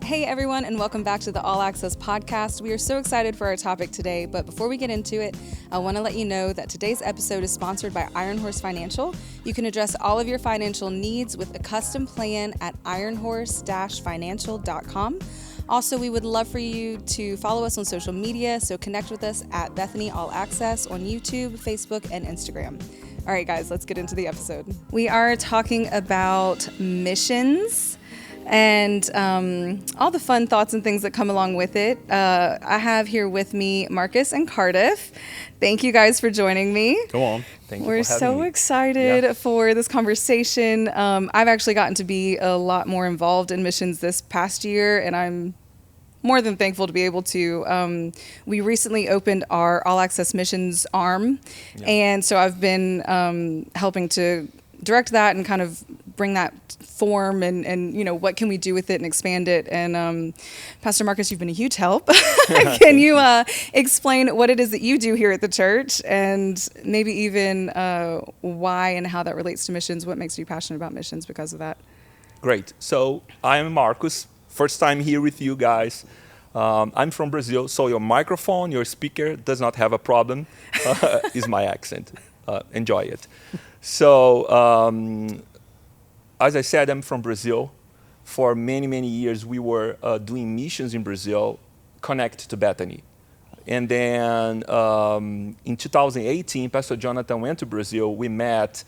Hey everyone, and welcome back to the All Access podcast. We are so excited for our topic today, but before we get into it, I want to let you know that today's episode is sponsored by Iron Horse Financial. You can address all of your financial needs with a custom plan at ironhorse-financial.com. Also, we would love for you to follow us on social media, so connect with us at Bethany All Access on YouTube, Facebook, and Instagram. All right, guys, let's get into the episode. We are talking about missions and all the fun thoughts and things that come along with it. I have here with me Marcus and Cardiff. Thank you guys for joining me. Go on. Thank you. We're so excited for this conversation. I've actually gotten to be a lot more involved in missions this past year, and I'm more than thankful to be able to. We recently opened our All Access Missions arm, and so I've been helping to direct that and kind of bring that form and you know, what can we do with it and expand it. And Pastor Marcus, you've been a huge help. Can you explain what it is that you do here at the church, and maybe even why and how that relates to missions? What makes you passionate about missions because of that? Great. So I am Marcus. First time here with you guys. I'm from Brazil, so your microphone, your speaker does not have a problem. Is my accent. Enjoy it. So, as I said, I'm from Brazil. For many, many years, we were doing missions in Brazil connected to Bethany. And then in 2018, Pastor Jonathan went to Brazil. We met,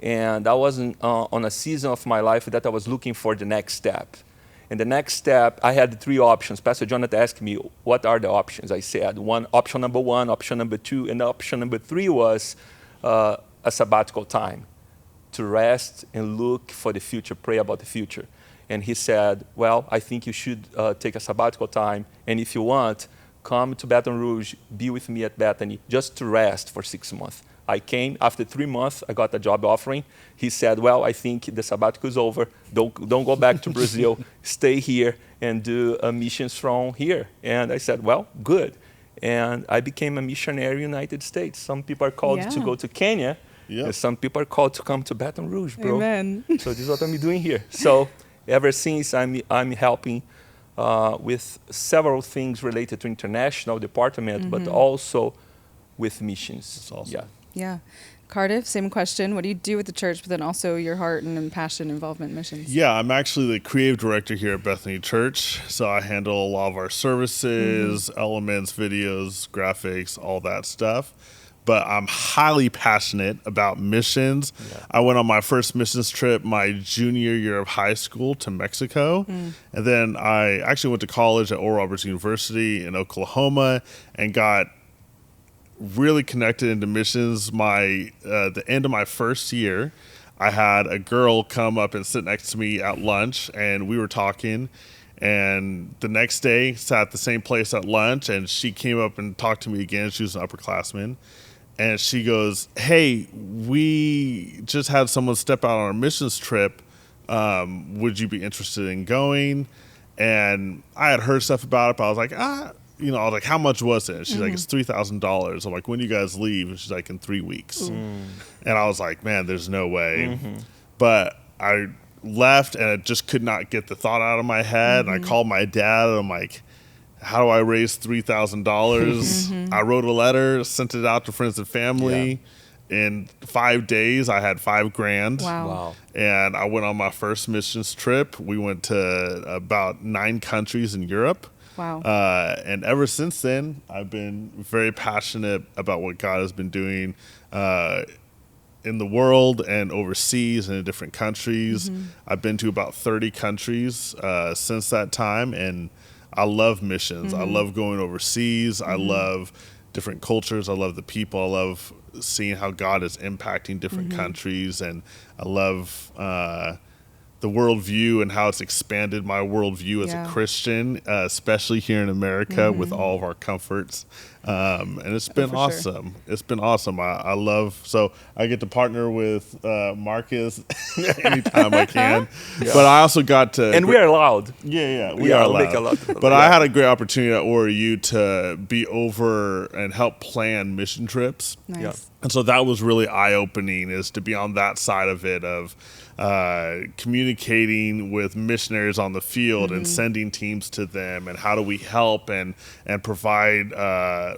and I was on a season of my life that I was looking for the next step. And the next step, I had three options. Pastor Jonathan asked me, what are the options? I said, option number one, option number two, and option number three was a sabbatical time to rest and look for the future, pray about the future. And he said, well, I think you should take a sabbatical time. And if you want, come to Baton Rouge, be with me at Bethany, just to rest for 6 months. I came. After 3 months, I got a job offering. He said, well, I think the sabbatical is over. Don't go back to Brazil. Stay here and do missions from here. And I said, well, good. And I became a missionary in the United States. Some people are called to go to Kenya. Yep. And some people are called to come to Baton Rouge, bro. Amen. So this is what I'm doing here. So ever since, I'm helping with several things related to international department, but also with missions. That's awesome. Yeah. Cardiff, same question. What do you do with the church, but then also your heart and passion involvement in missions? Yeah, I'm actually the creative director here at Bethany Church. So I handle a lot of our services, elements, videos, graphics, all that stuff. But I'm highly passionate about missions. Yeah. I went on my first missions trip my junior year of high school to Mexico. And then I actually went to college at Oral Roberts University in Oklahoma and got really connected into missions. The end of my first year, I had a girl come up and sit next to me at lunch, and we were talking. And the next day, sat at the same place at lunch, and she came up and talked to me again. She was an upperclassman. And she goes, hey, we just had someone step out on our missions trip. Would you be interested in going? And I had heard stuff about it, but I was like, I was like, how much was it? She's like, it's $3,000. I'm like, when do you guys leave? And she's like, in 3 weeks. And I was like, man, there's no way. But I left, and I just could not get the thought out of my head. And I called my dad, and I'm like, how do I raise $3,000? I wrote a letter, sent it out to friends and family. In 5 days, I had $5,000. Wow. And I went on my first missions trip. We went to about 9 countries in Europe. Wow. And ever since then, I've been very passionate about what God has been doing in the world and overseas and in different countries. I've been to about 30 countries since that time, and I love missions. I love going overseas. I love different cultures. I love the people. I love seeing how God is impacting different countries, and I love the worldview and how it's expanded my worldview as a Christian, especially here in America with all of our comforts And it's been for sure. awesome. It's been awesome. I love, so I get to partner with Marcus anytime I can. But I also got to. And we are allowed. Yeah, we Yeah, are we'll make allowed. a lot. But I had a great opportunity at ORU to be over and help plan mission trips. Nice. Yeah. And so that was really eye-opening, is to be on that side of it, of communicating with missionaries on the field and sending teams to them, and how do we help and provide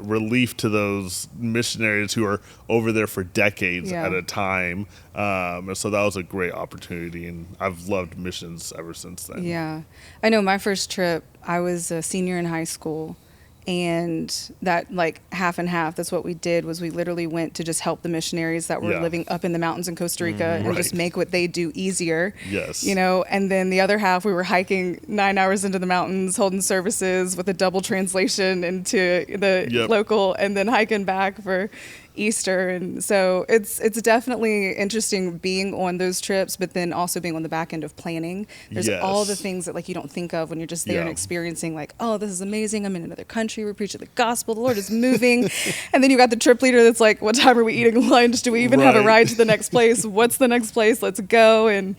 relief to those missionaries who are over there for decades at a time. And so that was a great opportunity, and I've loved missions ever since then. Yeah. I know my first trip, I was a senior in high school, and that like half and half, that's what we did, was we literally went to just help the missionaries that were living up in the mountains in Costa Rica and just make what they do easier. Yes. You know, and then the other half, we were hiking 9 hours into the mountains, holding services with a double translation into the local, and then hiking back for Easter. And so it's definitely interesting being on those trips, but then also being on the back end of planning. There's all the things that like you don't think of when you're just there and experiencing, like, oh, this is amazing, I'm in another country, we're preaching the gospel, the Lord is moving. And then you got the trip leader that's like, what time are we eating lunch? Do we even have a ride to the next place? What's the next place? Let's go. And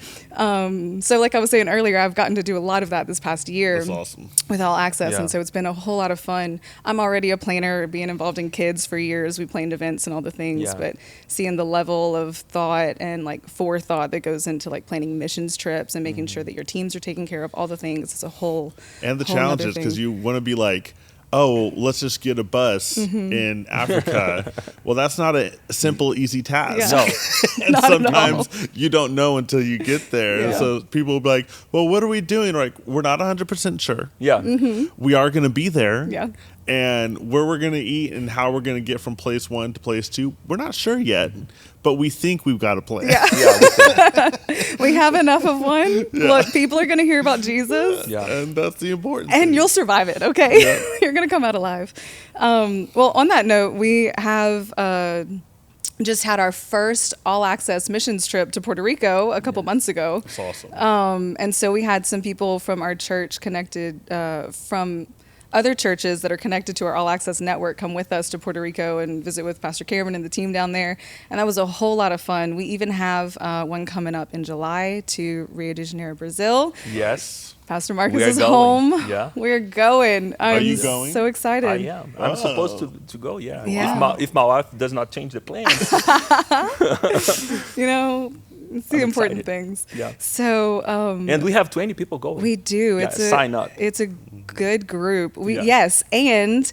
so like I was saying earlier, I've gotten to do a lot of that this past year. That's awesome. With All Access. And so it's been a whole lot of fun. I'm already a planner, being involved in kids for years. We planned events and all the things, but seeing the level of thought and like forethought that goes into like planning missions trips and making sure that your teams are taken care of, all the things, it's a whole and the whole challenges, because you want to be like, oh, let's just get a bus in Africa. Well, that's not a simple, easy task. Yeah. And sometimes you don't know until you get there. And so people will be like, well, what are we doing? Like, we're not 100% sure. Yeah. We are going to be there. Yeah. And where we're going to eat and how we're going to get from place one to place two, we're not sure yet. But we think we've got a plan. We have enough of one. Look, people are going to hear about Jesus. And that's the important thing. And you'll survive it, okay? You're going to come out alive. Well, on that note, we have just had our first All Access missions trip to Puerto Rico a couple months ago. That's awesome. And so we had some people from our church connected from other churches that are connected to our All Access network come with us to Puerto Rico and visit with Pastor Cameron and the team down there. And that was a whole lot of fun. We even have one coming up in July to Rio de Janeiro, Brazil. Yes. Pastor Marcus is home. Yeah. We're going. Are you going? So excited. I am. I'm supposed to go, If my wife does not change the plans. You know, it's the important excited. things. Yeah. So and we have 20 people going. We do. Yeah, sign up. It's a good group. Yes, and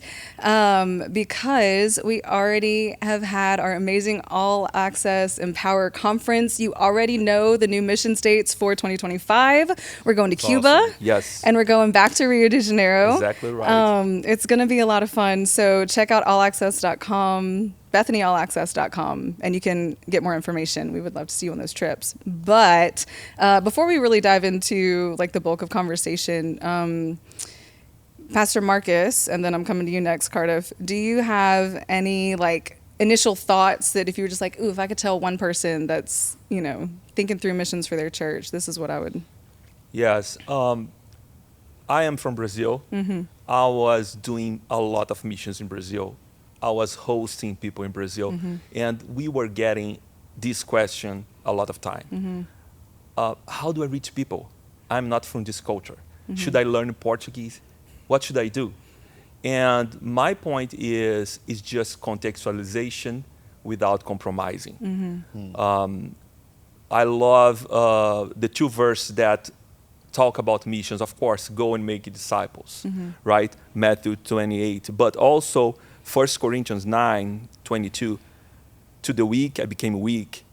because we already have had our amazing All Access Empower conference, you already know the new mission states for 2025. We're going to Cuba. Awesome. Yes. And we're going back to Rio de Janeiro. Exactly right. It's going to be a lot of fun. So check out allaccess.com. BethanyAllAccess.com, and you can get more information. We would love to see you on those trips. But before we really dive into like the bulk of conversation, Pastor Marcus, and then I'm coming to you next, Cardiff. Do you have any like initial thoughts that if you were just like, ooh, if I could tell one person that's, you know, thinking through missions for their church, this is what I would. Yes. I am from Brazil. I was doing a lot of missions in Brazil. I was hosting people in Brazil, and we were getting this question a lot of time. How do I reach people? I'm not from this culture. Should I learn Portuguese? What should I do? And my point is just contextualization without compromising. I love the two verses that talk about missions. Of course, go and make disciples, right? Matthew 28, but also 1 Corinthians 9:22, to the weak I became weak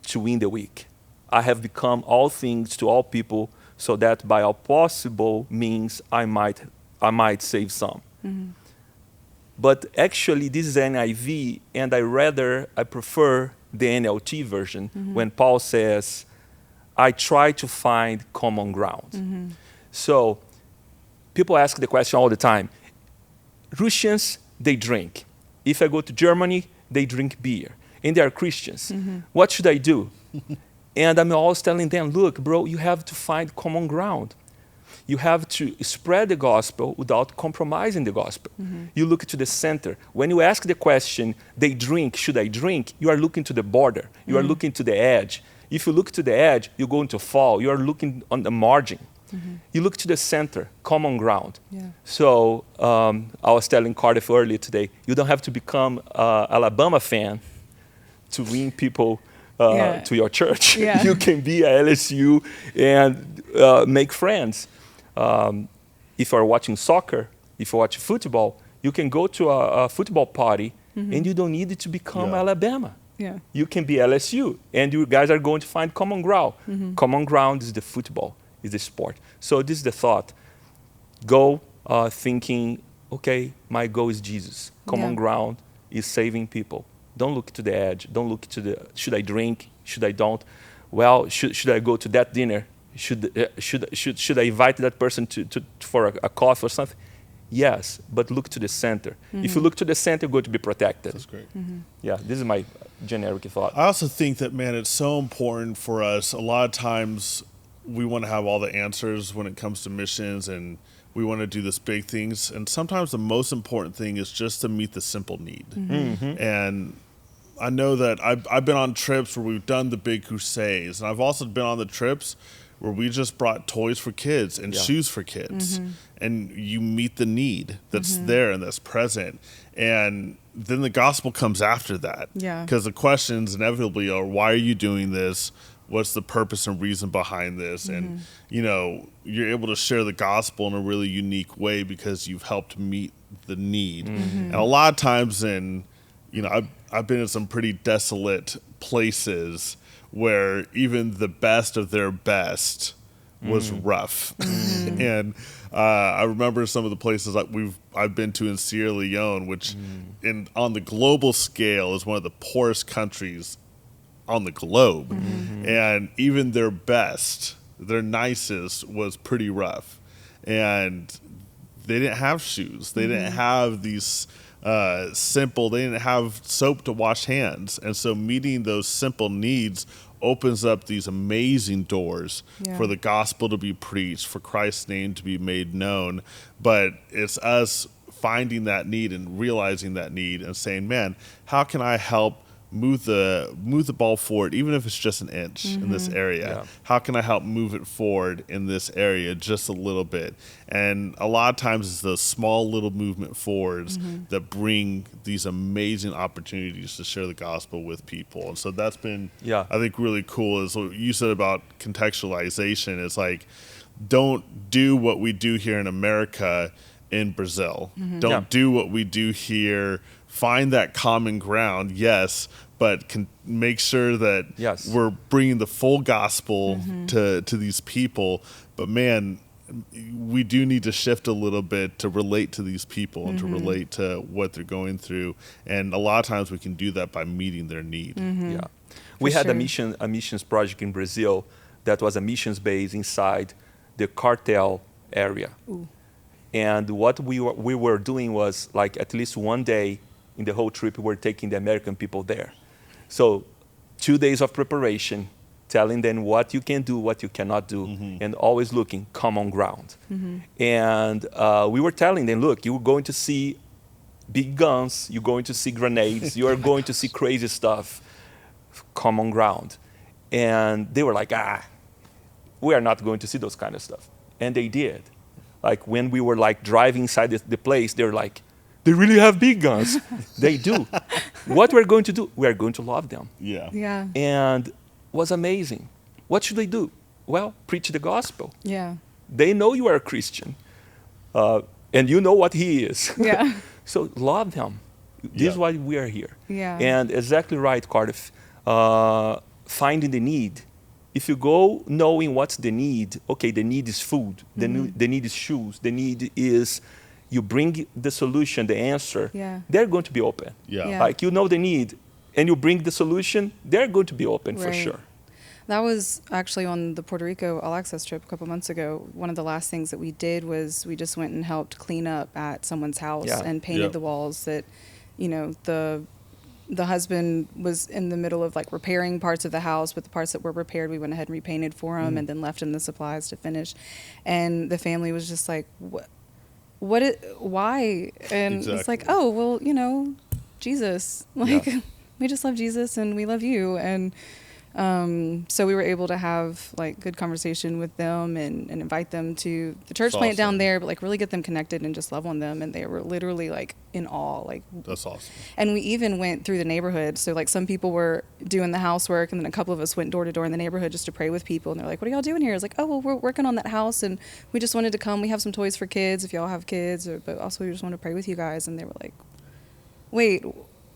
to win the weak. I have become all things to all people so that by all possible means I might save some. But actually this is NIV, and I prefer the NLT version when Paul says, I try to find common ground. So people ask the question all the time, Russians, they drink. If I go to Germany, they drink beer. And they are Christians. What should I do? And I'm always telling them, look, bro, you have to find common ground. You have to spread the gospel without compromising the gospel. You look to the center. When you ask the question, they drink, should I drink? You are looking to the border. You are looking to the edge. If you look to the edge, you're going to fall. You are looking on the margin. You look to the center, common ground. Yeah. So I was telling Cardiff earlier today, you don't have to become an Alabama fan to win people to your church. Yeah. You can be at LSU and make friends. If you're watching soccer, if you watch football, you can go to a football party and you don't need it to become Alabama. Yeah. You can be LSU and you guys are going to find common ground. Common ground is the football, is the sport. So this is the thought. Go thinking, okay, my goal is Jesus. Common ground is saving people. Don't look to the edge. Don't look to the, should I drink? Should I don't? Well, should I go to that dinner? Should I invite that person for a coffee or something? Yes, but look to the center. If you look to the center, you're going to be protected. That's great. Yeah, this is my generic thought. I also think that, man, it's so important for us. A lot of times we want to have all the answers when it comes to missions, and we want to do this big things. And sometimes the most important thing is just to meet the simple need. And I know that I've been on trips where we've done the big crusades, and I've also been on the trips where we just brought toys for kids and shoes for kids. And you meet the need that's there and that's present. And then the gospel comes after that. Yeah. Because the questions inevitably are, why are you doing this? What's the purpose and reason behind this? And, you know, you're able to share the gospel in a really unique way because you've helped meet the need. And a lot of times I've been in some pretty desolate places where even the best of their best was rough. And I remember some of the places I've been to in Sierra Leone, which on the global scale is one of the poorest countries on the globe. And even their best, their nicest, was pretty rough. And they didn't have shoes. They didn't have these they didn't have soap to wash hands. And so meeting those simple needs opens up these amazing doors for the gospel to be preached, for Christ's name to be made known. But it's us finding that need and realizing that need and saying, man, how can I help move the ball forward, even if it's just an inch in this area? How can I help move it forward in this area just a little bit? And a lot of times it's those small little movement forwards that bring these amazing opportunities to share the gospel with people. And so that's been, I think, really cool. Is what you said about contextualization. It's like, don't do what we do here in America in Brazil. Don't do what we do here. Find that common ground, yes, but can make sure that we're bringing the full gospel to these people. But man, we do need to shift a little bit to relate to these people and to relate to what they're going through. And a lot of times we can do that by meeting their need. We had a missions project in Brazil that was a missions base inside the cartel area. And what we were doing was, like, at least one day in the whole trip, we were taking the American people there. So 2 days of preparation, telling them what you can do, what you cannot do, and always looking common ground. And we were telling them, look, you're going to see big guns, you're going to see grenades, you are going to see crazy stuff, common ground. And they were like, we are not going to see those kind of stuff. And they did. Like when we were like driving inside the place, they were like, they really have big guns. They do. What we're going to do, we are going to love them. And it was amazing. What should they do? Well, preach the gospel. They know you are a Christian. And you know what he is. So love them. This is why we are here. And exactly right, Cardiff. Finding the need. If you go knowing what's the need, okay, the need is food, the need is shoes, the need is, you bring the solution, the answer, they're going to be open. Like, you know the need, and you bring the solution, they're going to be open for sure. That was actually on the Puerto Rico All Access trip a couple months ago. One of the last things that we did was we just went and helped clean up at someone's house and painted the walls that, you know, the the husband was in the middle of like repairing parts of the house, but the parts that were repaired, we went ahead and repainted for him and then left him the supplies to finish. And the family was just like, why? And it's like, Exactly. oh, well, Jesus, like we just love Jesus and we love you. And so we were able to have like good conversation with them and invite them to the church That's plant down awesome. there, but like really get them connected and just love on them. And they were literally like in awe, like. That's awesome. And we even went through the neighborhood. So like some people were doing the housework, and then a couple of us went door to door in the neighborhood just to pray with people. And they're like, "What are y'all doing here?" I was like, "Oh, well, we're working on that house, and we just wanted to come. We have some toys for kids if y'all have kids, but also we just want to pray with you guys." And they were like, "Wait,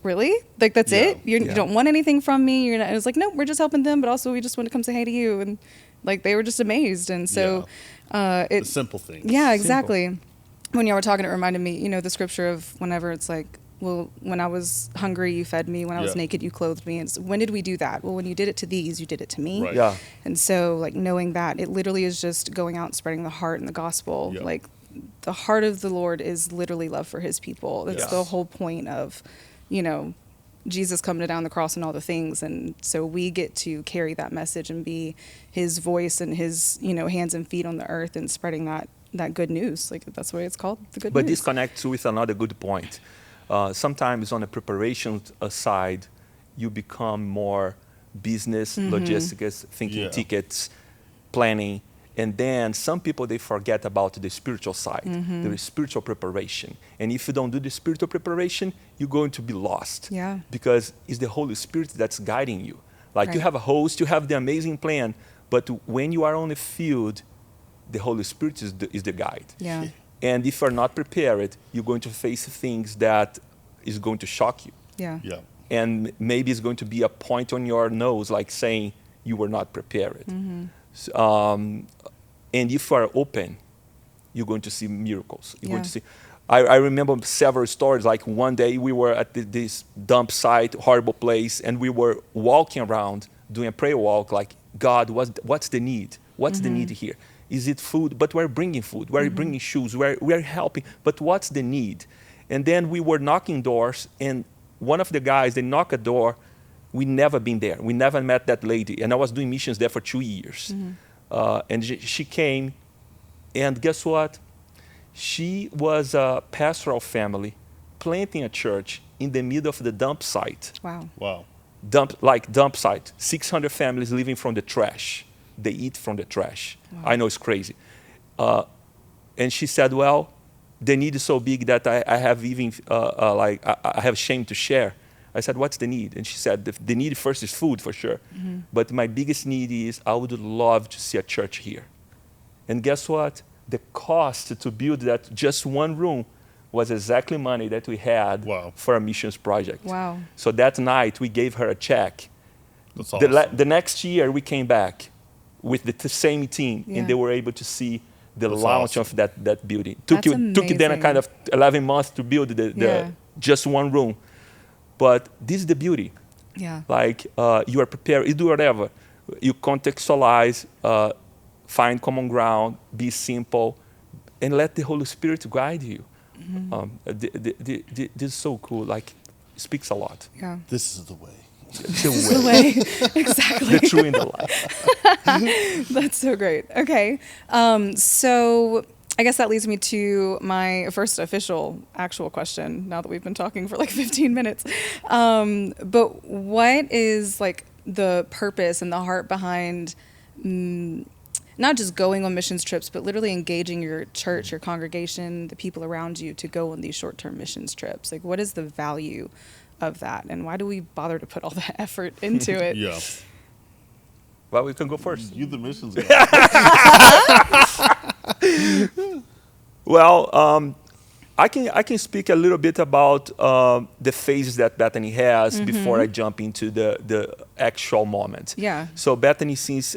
really? Like that's it? You don't want anything from me?" You're not. It was like, "No, we're just helping them, but also we just want to come say hey to you." And like they were just amazed. And so, the simple things. Yeah, exactly. When y'all were talking, it reminded me, the scripture of whenever it's like, well, when I was hungry, you fed me. When I was naked, you clothed me. And so when did we do that? Well, when you did it to these, you did it to me. Right. Yeah. And so, like, knowing that, it literally is just going out and spreading the heart and the gospel. Yeah. Like, the heart of the Lord is literally love for his people. That's the whole point of, Jesus coming down the cross and all the things. And so we get to carry that message and be his voice and his, hands and feet on the earth and spreading that good news. Like, that's what it's called, the good But news. this connects with another good point. Sometimes on the preparation side, you become more business, logistics, thinking tickets, planning. And then some people, they forget about the spiritual side, the spiritual preparation. And if you don't do the spiritual preparation, you're going to be lost. Yeah. Because it's the Holy Spirit that's guiding you. Like you have a host, you have the amazing plan, but when you are on the field, the Holy Spirit is the guide. Yeah. And if you're not prepared, you're going to face things that is going to shock you. Yeah. Yeah. And maybe it's going to be a point on your nose, like saying you were not prepared. And if you are open, you're going to see miracles. You're going to see. I remember several stories. Like one day we were at this dump site, horrible place, and we were walking around doing a prayer walk. Like, God, what's the need? What's the need here? Is it food? But we're bringing food. We're bringing shoes. We're helping. But what's the need? And then we were knocking doors, and one of the guys, they knock a door. We never been there. We never met that lady. And I was doing missions there for 2 years. And she came, and guess what? She was a pastoral family planting a church in the middle of the dump site. Wow. Wow. Dump site. 600 families living from the trash. They eat from the trash. Wow. I know it's crazy. And she said, well, the need is so big that I have even, I have shame to share. I said, what's the need? And she said, the need first is food, for sure. But my biggest need is I would love to see a church here. And guess what? The cost to build that just one room was exactly money that we had for a missions project. Wow. So that night, we gave her a check. That's awesome. The next year, we came back with the same team, and they were able to see the launch of that building. Took them a kind of 11 months to build the just one room. But this is the beauty. Yeah. Like you are prepared, you do whatever. You contextualize, find common ground, be simple, and let the Holy Spirit guide you. This is so cool. Like, it speaks a lot. Yeah. This is the way. The way. Exactly. The true and the life. That's so great. Okay. So I guess that leads me to my first actual question, now that we've been talking for like 15 minutes. But what is like the purpose and the heart behind not just going on missions trips, but literally engaging your church, your congregation, the people around you to go on these short-term missions trips? Like, what is the value of that? And why do we bother to put all that effort into it? Yeah. Well, we can go first. You the missions guy. Well, I can speak a little bit about the phases that Bethany has before I jump into the actual moment. Yeah. So Bethany, since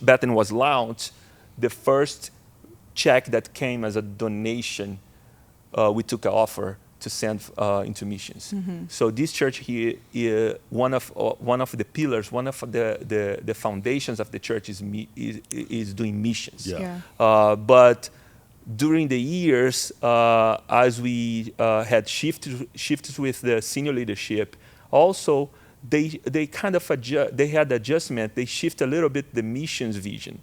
Bethany was launched, the first check that came as a donation, we took an offer to send into missions. So this church here, one of the pillars, one of the foundations of the church is doing missions. Yeah. But during the years, as we had shifted with the senior leadership, Also, they kind of they had adjustment. They shift a little bit the missions vision.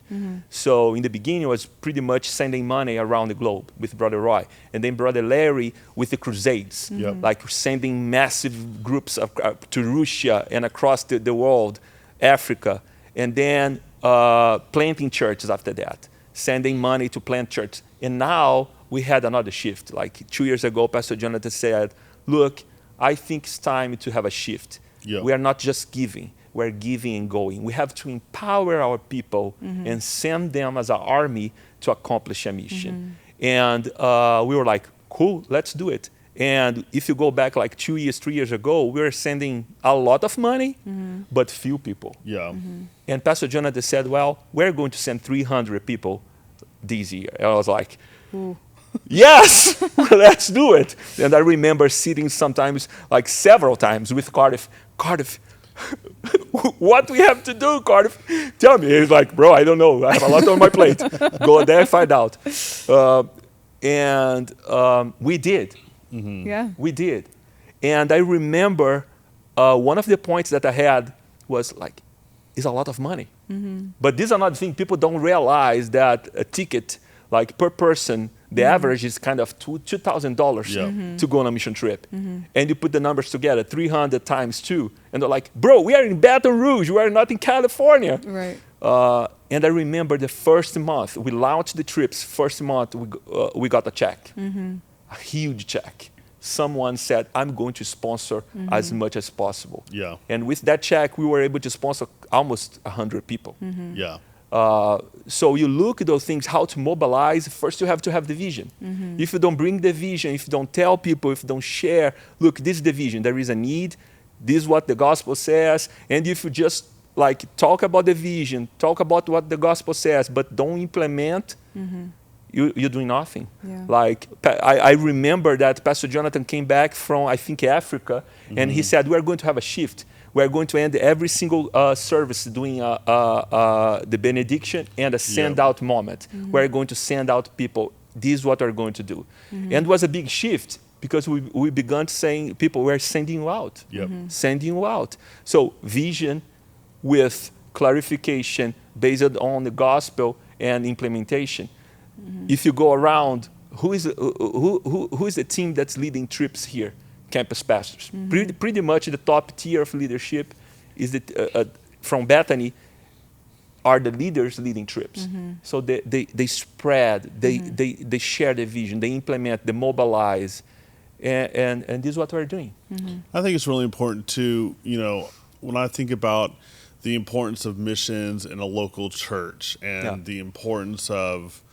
So in the beginning, it was pretty much sending money around the globe with Brother Roy, and then Brother Larry with the Crusades, like sending massive groups to Russia and across the world, Africa, and then planting churches after that, sending money to plant churches. And now we had another shift. Like 2 years ago, Pastor Jonathan said, "Look, I think it's time to have a shift. We are not just giving, we're giving and going. We have to empower our people and send them as an army to accomplish a mission." And we were like, cool, let's do it. And if you go back like 2 years, 3 years ago, we were sending a lot of money, but few people. And Pastor Jonathan said, well, we're going to send 300 people this year. And I was like, yes, let's do it. And I remember sitting sometimes, like several times with Cardiff, what do we have to do, Cardiff? Tell me. He's like, bro, I don't know. I have a lot on my plate. Go there and find out. We did. Yeah. We did. And I remember one of the points that I had was like, it's a lot of money. But this is another thing. People don't realize that a ticket, like per person, the average is kind of $2,000 to go on a mission trip. And you put the numbers together, 300 times 2. And they're like, bro, we are in Baton Rouge. We are not in California. Right. And I remember the first month, we launched the trips. First month, we got a check, a huge check. Someone said, I'm going to sponsor as much as possible. And with that check, we were able to sponsor almost 100 people. So you look at those things, how to mobilize. First, you have to have the vision. If you don't bring the vision, if you don't tell people, if you don't share, look, this is the vision. There is a need. This is what the gospel says. And if you just like talk about the vision, talk about what the gospel says, but don't implement, you're doing nothing. Like I remember that Pastor Jonathan came back from, I think, Africa, and he said, we're going to have a shift. We're going to end every single service doing the benediction and a send-out moment. We're going to send out people. This is what we're going to do. And it was a big shift because we began saying, people, we're sending you out. Sending you out. So vision with clarification based on the gospel and implementation. If you go around, who is the team that's leading trips here? Campus pastors. Pretty much the top tier of leadership is from Bethany are the leaders leading trips. So they spread, they share the vision, they implement, they mobilize, and this is what we're doing. I think it's really important to, when I think about the importance of missions in a local church and the importance of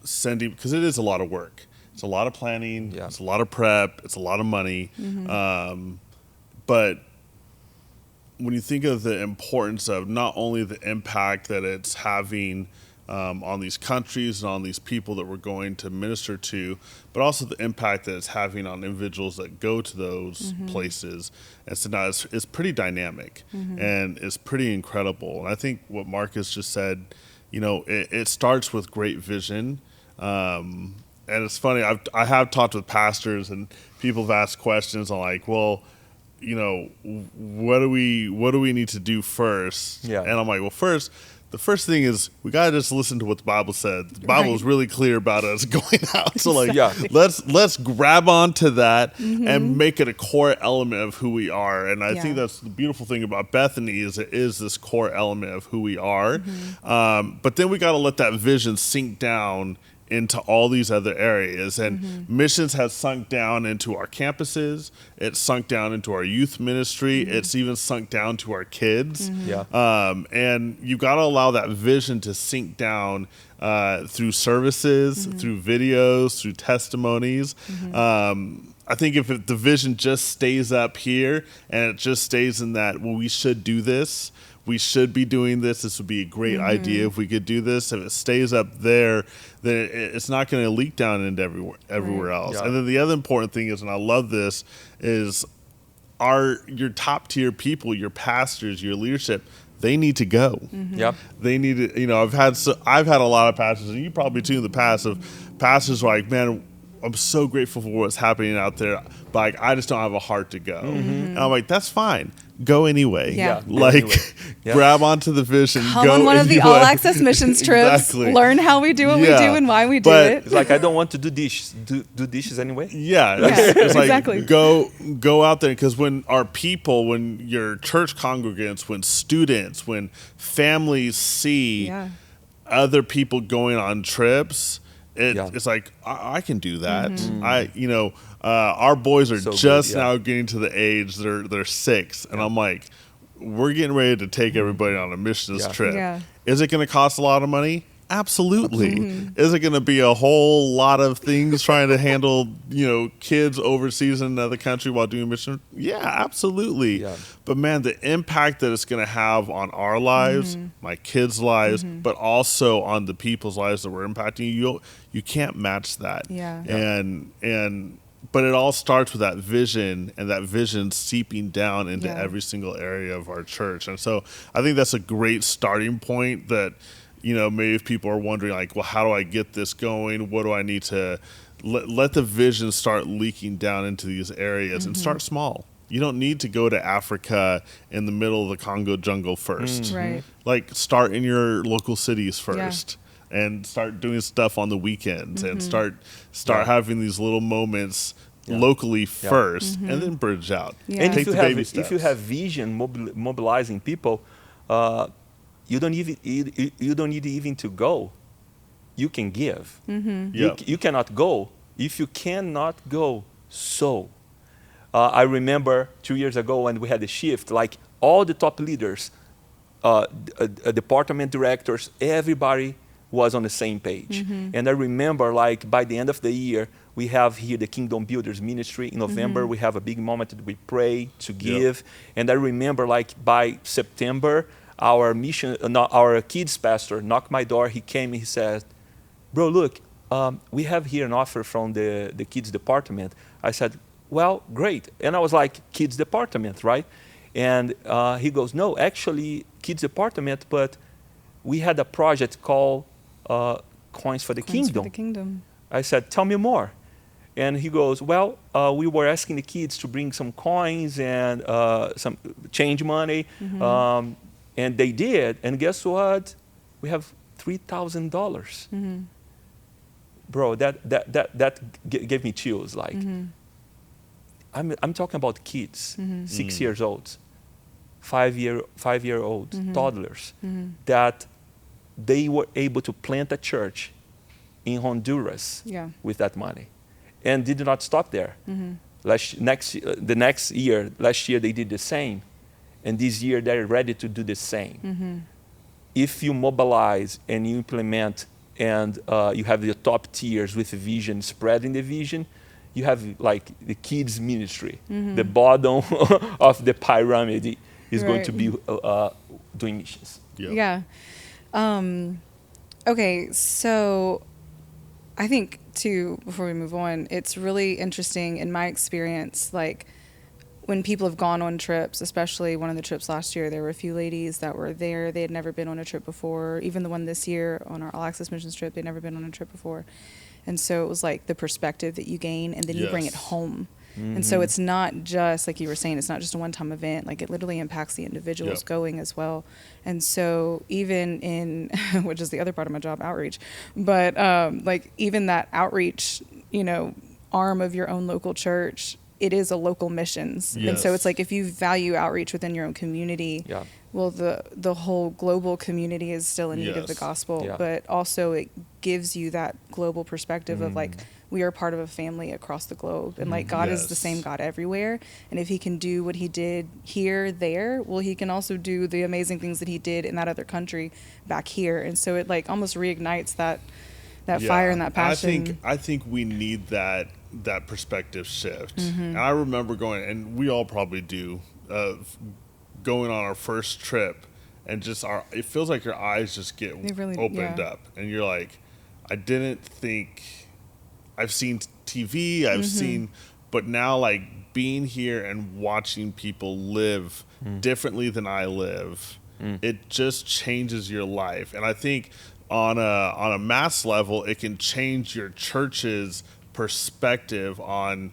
sending, because it is a lot of work. It's a lot of planning. It's a lot of prep. It's a lot of money. But when you think of the importance of not only the impact that it's having on these countries and on these people that we're going to minister to, but also the impact that it's having on individuals that go to those places. And so now it's pretty dynamic and it's pretty incredible. And I think what Marcus just said, it starts with great vision. And it's funny, I have talked with pastors and people have asked questions on like, well, what do we need to do first? And I'm like, well, the first thing is we gotta just listen to what the Bible said. The Bible is really clear about us going out. So like, let's grab onto that and make it a core element of who we are. And I think that's the beautiful thing about Bethany is it is this core element of who we are. But then we gotta let that vision sink down into all these other areas. And missions has sunk down into our campuses. It's sunk down into our youth ministry. It's even sunk down to our kids. And you've got to allow that vision to sink down through services, through videos, through testimonies. I think if the vision just stays up here and it just stays in that, well, we should do this. We should be doing this. This would be a great idea if we could do this. If it stays up there, then it's not going to leak down into everywhere else. And then the other important thing is, and I love this, is your top tier people, your pastors, your leadership, they need to go. They need to. I've had a lot of pastors, and you probably too in the past of pastors like, man, I'm so grateful for what's happening out there, but like, I just don't have a heart to go. And I'm like, that's fine. Go anyway. Yeah. Go Like, anyway. Yeah. grab onto the vision. Come go on one of the anyway. all access missions trips. Exactly. Learn how we do what we Yeah. do and why we do But it. It's like I don't want to do dishes. Do dishes anyway. Yeah, Yeah, it's like exactly. go out there, because when our people, when your church congregants, when students, when families see Yeah. other people going on trips, Yeah. it's like I can do that. Mm-hmm. Our boys are So good, just yeah. now getting to the age they're 6, and I'm like, we're getting ready to take everybody on a missions Yeah. trip. Yeah. Is it going to cost a lot of money? Absolutely. Is it going to be a whole lot of things trying to handle, kids overseas in another country while doing mission? Yeah, absolutely. Yeah. But man, the impact that it's going to have on our lives, my kids' lives, but also on the people's lives that we're impacting, you can't match that. Yeah. But it all starts with that vision, and that vision seeping down into Yeah. every single area of our church. And so I think that's a great starting point that, maybe if people are wondering, like, well, how do I get this going? What do I need to let the vision start leaking down into these areas, and start small. You don't need to go to Africa in the middle of the Congo jungle first. Right. Like, start in your local cities first. And start doing stuff on the weekends, and start Yeah. having these little moments locally first, and then bridge out. Yeah. And Take the baby steps. if you have vision, mobilizing people, you don't need even to go. You can give. Yeah. You cannot go. If you cannot go, so. I remember 2 years ago when we had a shift, like all the top leaders, department directors, everybody was on the same page. And I remember, like, by the end of the year, we have here the Kingdom Builders Ministry. In November, we have a big moment that we pray to give. And I remember, like, by September, our kids pastor knocked my door. He came and he said, bro, look, we have here an offer from the kids department. I said, well, great. And I was like, kids department, right? And he goes, no, actually, kids department, but we had a project called Coins for the Coins Kingdom. For the kingdom. I said, tell me more. And he goes, well, we were asking the kids to bring some coins and some change money. And they did. And guess what? We have $3,000. Bro, that gave me chills. Like, I'm talking about kids, 6 years old, 5-year-old toddlers, that they were able to plant a church in Honduras with that money, and did not stop there. Last year they did the same, and this year they're ready to do the same. If you mobilize and you implement, and you have the top tiers with vision, spreading the vision, you have like the kids ministry, the bottom of the pyramid is going to be doing missions. Yeah. Okay, so I think too, before we move on, it's really interesting in my experience, like when people have gone on trips, especially one of the trips last year, there were a few ladies that were there. They had never been on a trip before. Even the one this year on our All Access Missions trip, they'd never been on a trip before. And so it was like the perspective that you gain, and then you bring it home. And so it's not just, like you were saying, it's not just a one-time event. Like, it literally impacts the individuals going as well. And so even in, which is the other part of my job, outreach, but like even that outreach, arm of your own local church, it is a local missions. And so it's like, if you value outreach within your own community, well, the whole global community is still in need of the gospel, but also it gives you that global perspective of like, we are part of a family across the globe, and like God is the same God everywhere. And if he can do what he did here, there, well, he can also do the amazing things that he did in that other country back here. And so it like almost reignites that fire and that passion. I think we need that perspective shift. And I remember going, and we all probably do, going on our first trip, and just it feels like your eyes just get opened up, and you're like, I didn't think. I've seen TV, I've seen, but now like being here and watching people live differently than I live, it just changes your life. And I think on a mass level, it can change your church's perspective on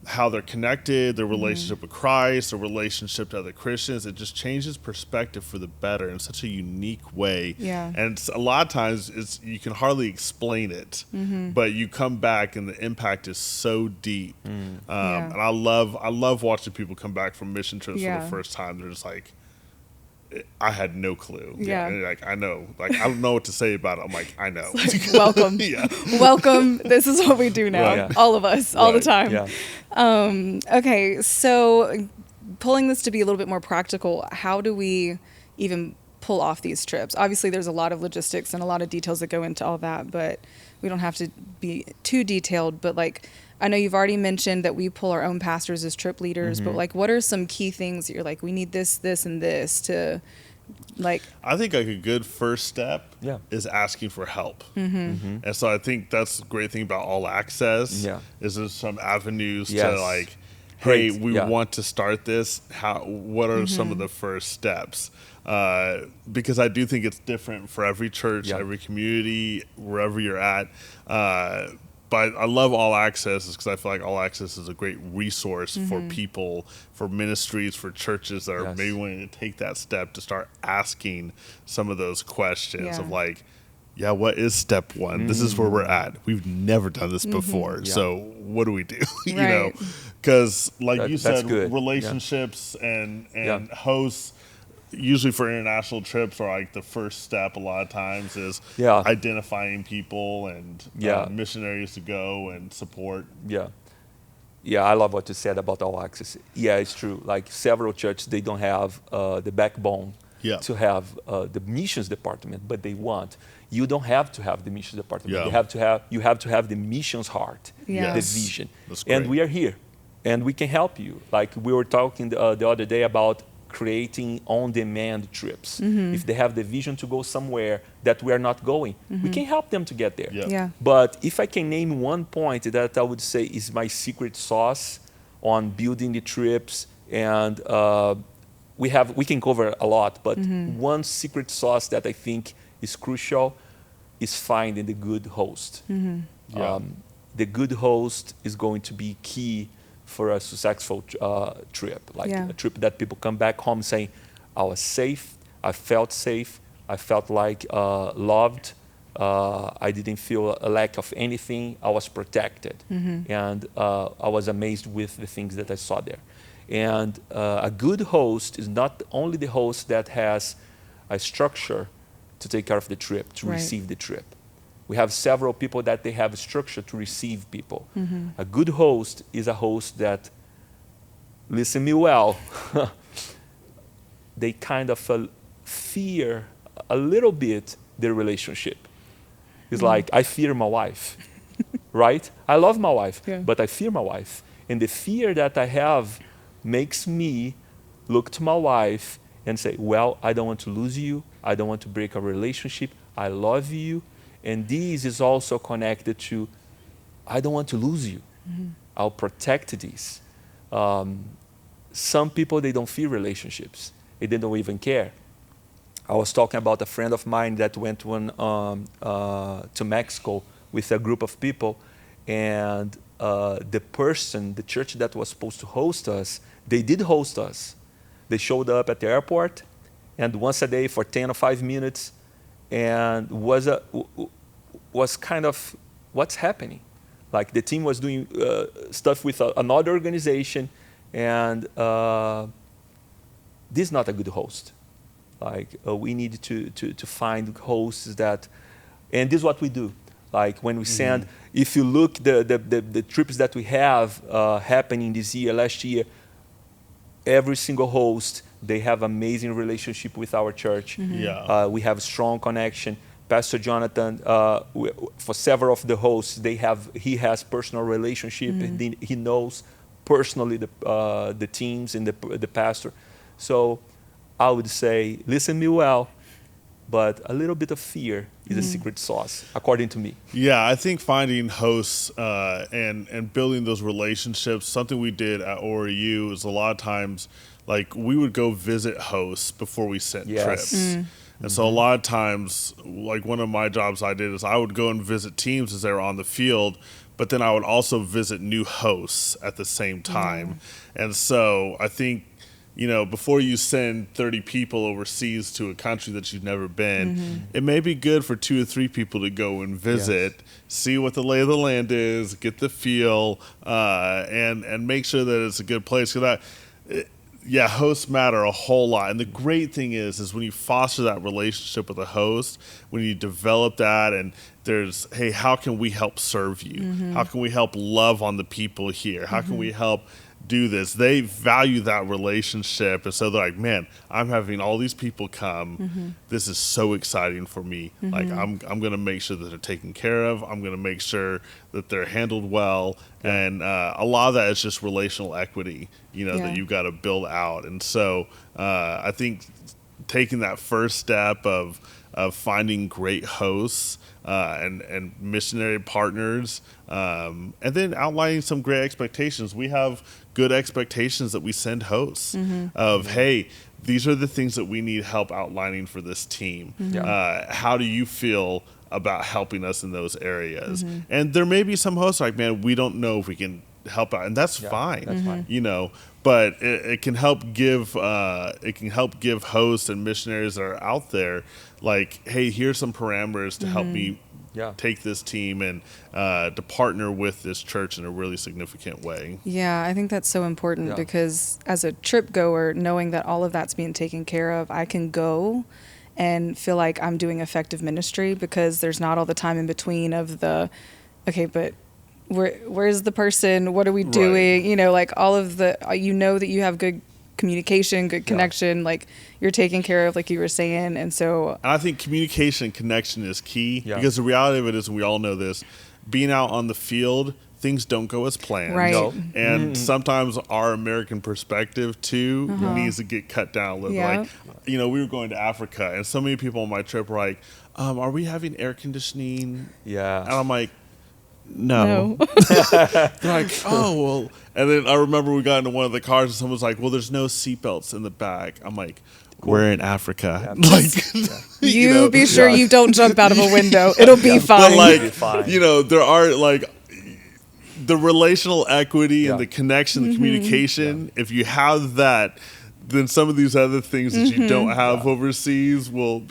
how they're connected, their relationship with Christ, their relationship to other Christians. It just changes perspective for the better in such a unique way. Yeah. And it's, a lot of times you can hardly explain it, but you come back and the impact is so deep. Yeah. And I love watching people come back from mission trips for Yeah. the first time. They're just like, I had no clue. Yeah. And like, I know. Like, I don't know what to say about it. I'm like, I know. Welcome. Yeah. Welcome. This is what we do now. Right. All of us, all the Right. time. Yeah. Okay, so pulling this to be a little bit more practical, how do we even pull off these trips? Obviously, there's a lot of logistics and a lot of details that go into all that, but we don't have to be too detailed. But like, I know you've already mentioned that we pull our own pastors as trip leaders, but like, what are some key things that you're like, we need this, this, and this to like? I think like a good first step Yeah. is asking for help. And so I think that's the great thing about All Access. Yeah. Is there's some avenues Yes. to like, hey, Great. we Yeah. want to start this. What are some of the first steps? Because I do think it's different for every church, Yeah. every community, wherever you're at. But I love All Access because I feel like All Access is a great resource for people, for ministries, for churches that are Yes. maybe wanting to take that step to start asking some of those questions of Yeah. like, yeah, what is step one? This is where we're at. We've never done this before. Yeah. So what do we do? You know, Right. because like you That's said, good. Yeah. relationships and Yeah. hosts, usually for international trips, are like the first step a lot of times is Yeah. identifying people and Yeah. missionaries to go and support. Yeah. Yeah, I love what you said about All Access. Yeah, it's true. Like several churches, they don't have the backbone Yeah. to have the missions department, but they want. You don't have to have the missions department. Yeah. You have to have the missions heart, Yeah. the Yes. vision. That's And great. we are here, and we can help you. Like we were talking the other day about creating on-demand trips. If they have the vision to go somewhere that we are not going, we can help them to get there. Yeah. Yeah. But if I can name one point that I would say is my secret sauce on building the trips, and we can cover a lot, but one secret sauce that I think is crucial is finding the good host. Yeah. The good host is going to be key for a successful trip, like Yeah. a trip that people come back home saying, I was safe, I felt like loved, I didn't feel a lack of anything, I was protected, and I was amazed with the things that I saw there. And a good host is not only the host that has a structure to take care of the trip, to Right. receive the trip. We have several people that they have a structure to receive people. A good host is a host that, listen me well, they kind of fear a little bit their relationship. It's like, I fear my wife, right? I love my wife, Yeah. but I fear my wife. And the fear that I have makes me look to my wife and say, well, I don't want to lose you. I don't want to break a relationship. I love you. And this is also connected to, I don't want to lose you. I'll protect this. Some people, they don't fear relationships. They don't even care. I was talking about a friend of mine that went to Mexico with a group of people, and the church that was supposed to host us, they did host us. They showed up at the airport, and once a day for 10 or 5 minutes, and was kind of what's happening. Like the team was doing stuff with another organization, and this is not a good host. Like we need to find hosts that, and this is what we do. Like when we send, if you look the trips that we have happening this year, last year, every single host, they have amazing relationship with our church. Yeah. We have strong connection. Pastor Jonathan, for several of the hosts, he has personal relationship. And he knows personally the teams and the pastor. So I would say, listen me well, but a little bit of fear is a secret sauce, according to me. Yeah, I think finding hosts and building those relationships, something we did at ORU is a lot of times, like we would go visit hosts before we sent Yes. trips. And so a lot of times, like one of my jobs I did is I would go and visit teams as they were on the field, but then I would also visit new hosts at the same time. And so I think, before you send 30 people overseas to a country that you've never been, it may be good for 2 or 3 people to go and visit, see what the lay of the land is, get the feel, and make sure that it's a good place. Hosts matter a whole lot. And the great thing is when you foster that relationship with a host, when you develop that, and there's, hey, how can we help serve you? How can we help love on the people here? How can we help do this? They value that relationship. And so they're like, man, I'm having all these people come. This is so exciting for me. Like, I'm going to make sure that they're taken care of. I'm going to make sure that they're handled well. And a lot of that is just relational equity, that you've got to build out. And so I think taking that first step of finding great hosts and missionary partners, and then outlining some great expectations. We have good expectations that we send hosts of, hey, these are the things that we need help outlining for this team. How do you feel about helping us in those areas? And there may be some hosts like, man, we don't know if we can help out, and that's fine. That's fine. But it can help give hosts and missionaries that are out there, like, hey, here's some parameters to help me take this team and to partner with this church in a really significant way. Yeah, I think that's so important because as a trip goer, knowing that all of that's being taken care of, I can go and feel like I'm doing effective ministry because there's not all the time in between of the, okay, but where's the person? What are we doing? Right. Like all of the, that you have good communication, good connection, like you're taken care of, like you were saying. And so and I think communication and connection is key because the reality of it is, and we all know this, being out on the field, things don't go as planned. Right. No. And sometimes our American perspective too needs to get cut down a little bit. Like, we were going to Africa and so many people on my trip were like, are we having air conditioning? Yeah. And I'm like, no. They're like, oh, well. And then I remember we got into one of the cars and someone was like, well, there's no seatbelts in the back. I'm like, we're in Africa. Yeah. Like, you be sure you don't jump out of a window. It'll be fine. But like, there are like the relational equity and the connection, the communication. If you have that, then some of these other things that you don't have overseas will,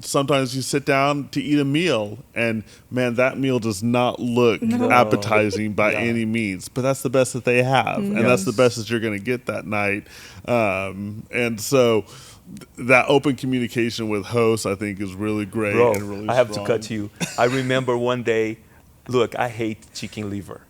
sometimes you sit down to eat a meal and man, that meal does not look appetizing by any means, but that's the best that they have. And that's the best that you're going to get that night. And so that open communication with hosts, I think, is really great. Bro, and really I have strong. to cut you. I remember one day, look, I hate chicken liver.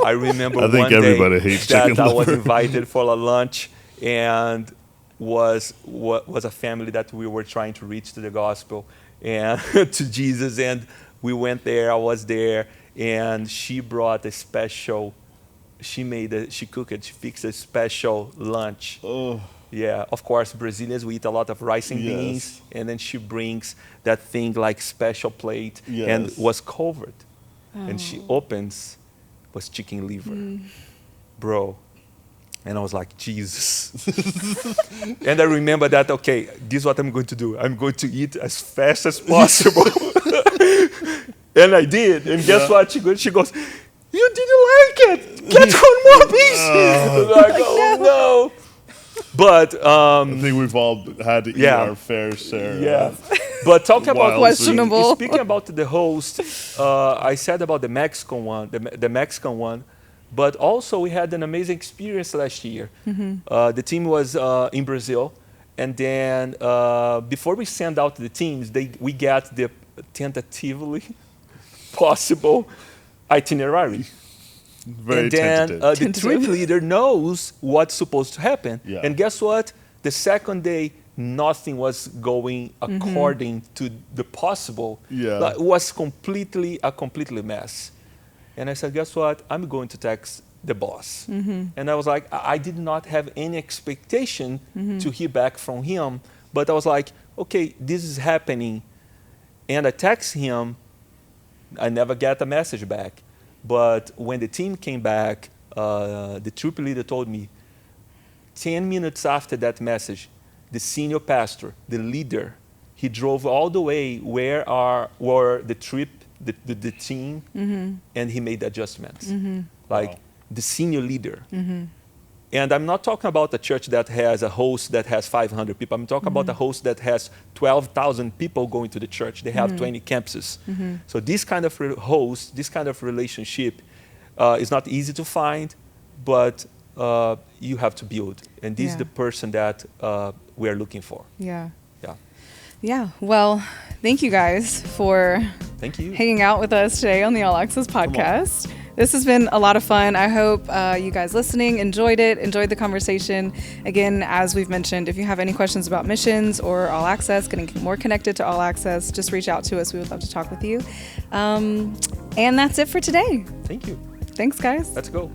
I remember I think one everybody day hates that chicken I was liver. invited for a lunch and was a family that we were trying to reach to the gospel and to Jesus. And we went there, I was there, and she brought a special, she fixed a special lunch. Oh. Yeah, of course, Brazilians, we eat a lot of rice and beans, and then she brings that thing like special plate and was covered. And she opens, was chicken liver. Bro. And I was like, Jesus. And I remember that, okay, this is what I'm going to do. I'm going to eat as fast as possible. And I did. And guess what? She goes, you didn't like it. Get one more piece. I was like, oh, no. But I think we've all had to eat our fair share. Yeah. But talk about questionable. Speaking about the host, I said about the Mexican one, but also we had an amazing experience last year. The team was in Brazil, and then before we send out the teams, we got the tentatively possible itinerary. Very and then tentative. the trip leader knows what's supposed to happen. Yeah. And guess what? The second day, nothing was going according to the possible. Yeah. It was a completely mess. And I said, guess what? I'm going to text the boss. And I was like, I did not have any expectation to hear back from him. But I was like, okay, this is happening. And I text him. I never get a message back. But when the team came back, the troop leader told me, 10 minutes after that message, the senior pastor, the leader, he drove all the way where the trip the team, and he made adjustments. Like the senior leader. And I'm not talking about a church that has a host that has 500 people. I'm talking about a host that has 12,000 people going to the church. They have 20 campuses. So this kind of host, this kind of relationship is not easy to find, but you have to build. And this is the person that we are looking for. Yeah. Yeah. Yeah. Well, thank you guys for Thank you. hanging out with us today on the All Access podcast. This has been a lot of fun. I hope you guys listening enjoyed the conversation. Again, as we've mentioned, if you have any questions about missions or All Access, getting more connected to All Access, just reach out to us. We would love to talk with you. And that's it for today. Thank you. Thanks, guys. Let's go.